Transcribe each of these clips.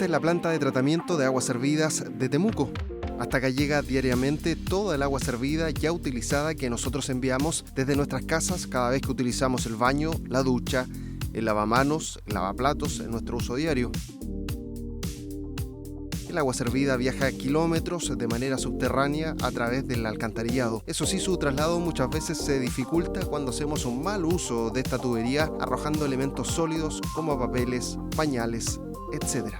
Esta es la planta de tratamiento de aguas servidas de Temuco. Hasta acá llega diariamente toda el agua servida ya utilizada que nosotros enviamos desde nuestras casas cada vez que utilizamos el baño, la ducha, el lavamanos, el lavaplatos en nuestro uso diario. El agua servida viaja kilómetros de manera subterránea a través del alcantarillado. Eso sí, su traslado muchas veces se dificulta cuando hacemos un mal uso de esta tubería, arrojando elementos sólidos como papeles, pañales, etc.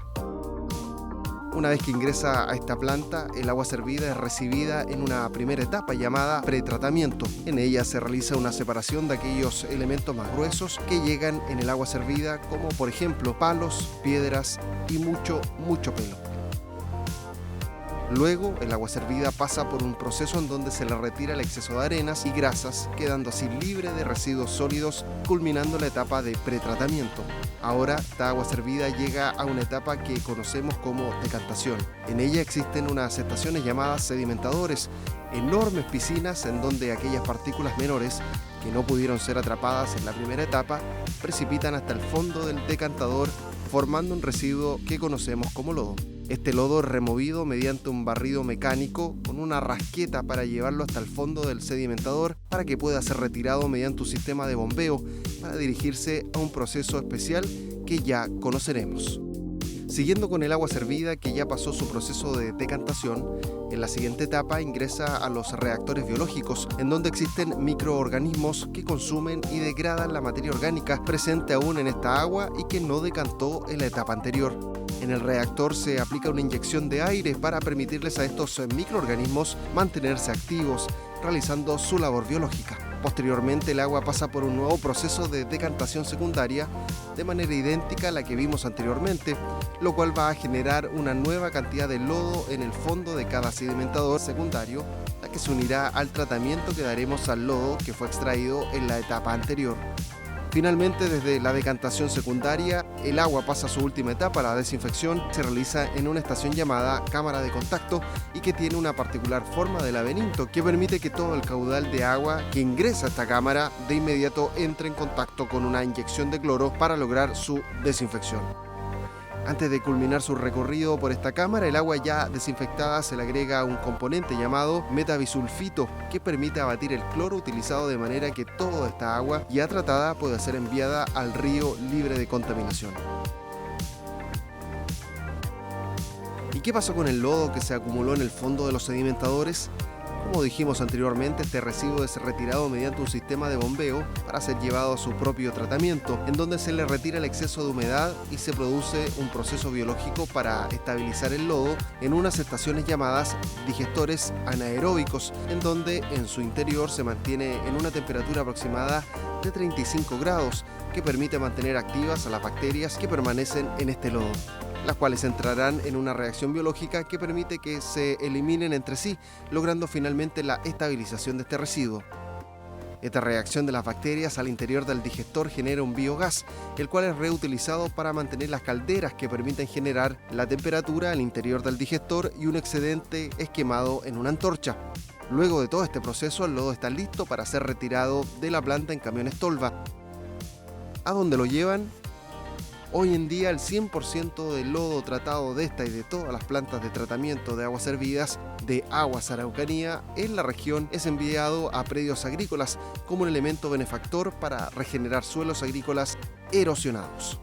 Una vez que ingresa a esta planta, el agua servida es recibida en una primera etapa llamada pretratamiento. En ella se realiza una separación de aquellos elementos más gruesos que llegan en el agua servida, como por ejemplo palos, piedras y mucho pelo. Luego, el agua servida pasa por un proceso en donde se le retira el exceso de arenas y grasas, quedando así libre de residuos sólidos, culminando la etapa de pretratamiento. Ahora, esta agua servida llega a una etapa que conocemos como decantación. En ella existen unas estaciones llamadas sedimentadores, enormes piscinas en donde aquellas partículas menores que no pudieron ser atrapadas en la primera etapa precipitan hasta el fondo del decantador, formando un residuo que conocemos como lodo. Este lodo es removido mediante un barrido mecánico con una rasqueta para llevarlo hasta el fondo del sedimentador para que pueda ser retirado mediante un sistema de bombeo para dirigirse a un proceso especial que ya conoceremos. Siguiendo con el agua servida que ya pasó su proceso de decantación, en la siguiente etapa ingresa a los reactores biológicos, en donde existen microorganismos que consumen y degradan la materia orgánica presente aún en esta agua y que no decantó en la etapa anterior. En el reactor se aplica una inyección de aire para permitirles a estos microorganismos mantenerse activos, realizando su labor biológica. Posteriormente, el agua pasa por un nuevo proceso de decantación secundaria de manera idéntica a la que vimos anteriormente, lo cual va a generar una nueva cantidad de lodo en el fondo de cada sedimentador secundario, la que se unirá al tratamiento que daremos al lodo que fue extraído en la etapa anterior. Finalmente, desde la decantación secundaria, el agua pasa a su última etapa, la desinfección. Se realiza en una estación llamada cámara de contacto y que tiene una particular forma de laberinto que permite que todo el caudal de agua que ingresa a esta cámara de inmediato entre en contacto con una inyección de cloro para lograr su desinfección. Antes de culminar su recorrido por esta cámara, el agua ya desinfectada se le agrega un componente llamado metabisulfito que permite abatir el cloro utilizado de manera que toda esta agua ya tratada pueda ser enviada al río libre de contaminación. ¿Y qué pasó con el lodo que se acumuló en el fondo de los sedimentadores? Como dijimos anteriormente, este residuo es retirado mediante un sistema de bombeo para ser llevado a su propio tratamiento, en donde se le retira el exceso de humedad y se produce un proceso biológico para estabilizar el lodo en unas estaciones llamadas digestores anaeróbicos, en donde en su interior se mantiene en una temperatura aproximada de 35 grados, que permite mantener activas a las bacterias que permanecen en este lodo, las cuales entrarán en una reacción biológica que permite que se eliminen entre sí, logrando finalmente la estabilización de este residuo. Esta reacción de las bacterias al interior del digestor genera un biogás, el cual es reutilizado para mantener las calderas que permiten generar la temperatura al interior del digestor y un excedente es quemado en una antorcha. Luego de todo este proceso, el lodo está listo para ser retirado de la planta en camiones tolva. ¿A dónde lo llevan? Hoy en día el 100% del lodo tratado de esta y de todas las plantas de tratamiento de aguas servidas de Aguas Araucanía en la región es enviado a predios agrícolas como un elemento benefactor para regenerar suelos agrícolas erosionados.